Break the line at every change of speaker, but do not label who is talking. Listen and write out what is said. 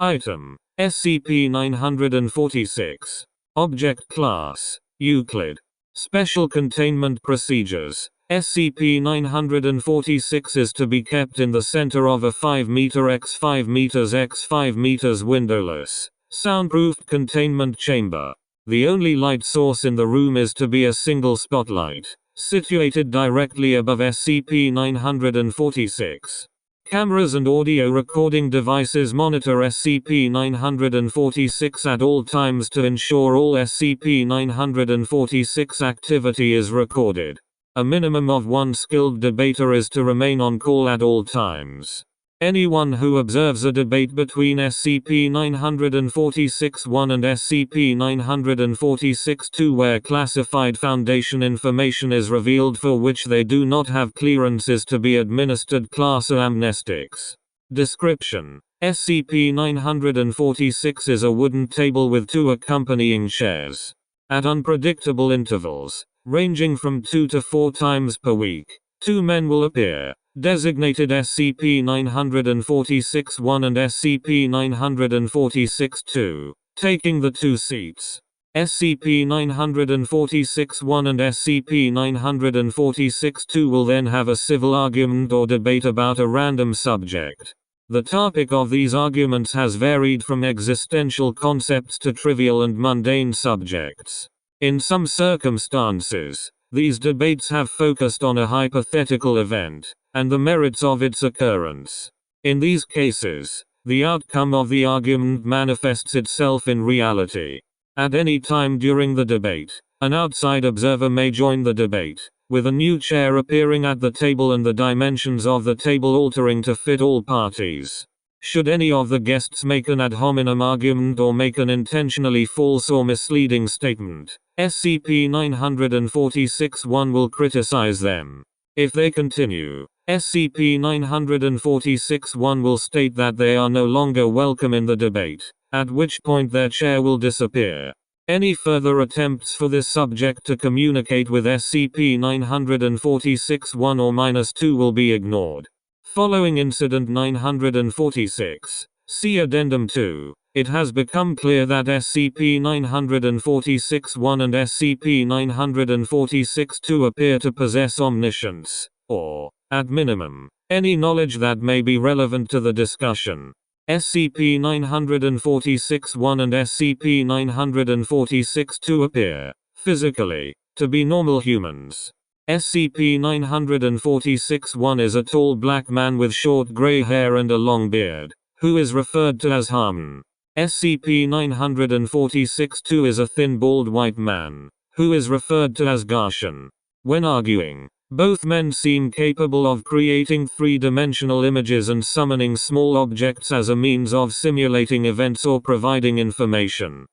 Item: SCP-946. Object Class: Euclid. Special Containment Procedures: SCP-946 is to be kept in the center of a 5 m x 5 m x 5 m windowless, soundproofed containment chamber. The only light source in the room is to be a single spotlight, situated directly above SCP-946. Cameras and audio recording devices monitor SCP-946 at all times to ensure all SCP-946 activity is recorded. A minimum of one skilled debater is to remain on call at all times. Anyone who observes a debate between SCP-946-1 and SCP-946-2 where classified Foundation information is revealed for which they do not have clearance is to be administered Class A amnestics. Description: SCP-946 is a wooden table with 2 accompanying chairs. At unpredictable intervals, ranging from 2 to 4 times per week, 2 men will appear, designated SCP-946-1 and SCP-946-2, taking the 2 seats. SCP-946-1 and SCP-946-2 will then have a civil argument or debate about a random subject. The topic of these arguments has varied from existential concepts to trivial and mundane subjects. In some circumstances, these debates have focused on a hypothetical event, and the merits of its occurrence. In these cases, the outcome of the argument manifests itself in reality. At any time during the debate, an outside observer may join the debate, with a new chair appearing at the table and the dimensions of the table altering to fit all parties. Should any of the guests make an ad hominem argument or make an intentionally false or misleading statement, SCP-946-1 will criticize them. If they continue, SCP-946-1 will state that they are no longer welcome in the debate, at which point their chair will disappear. Any further attempts for this subject to communicate with SCP-946-1 or -2 will be ignored. Following Incident 946, see Addendum 2, it has become clear that SCP-946-1 and SCP-946-2 appear to possess omniscience, or, at minimum, any knowledge that may be relevant to the discussion. SCP-946-1 and SCP-946-2 appear, physically, to be normal humans. SCP-946-1 is a tall black man with short gray hair and a long beard, who is referred to as Harmon. SCP-946-2 is a thin bald white man, who is referred to as Garshan. When arguing, both men seem capable of creating three-dimensional images and summoning small objects as a means of simulating events or providing information.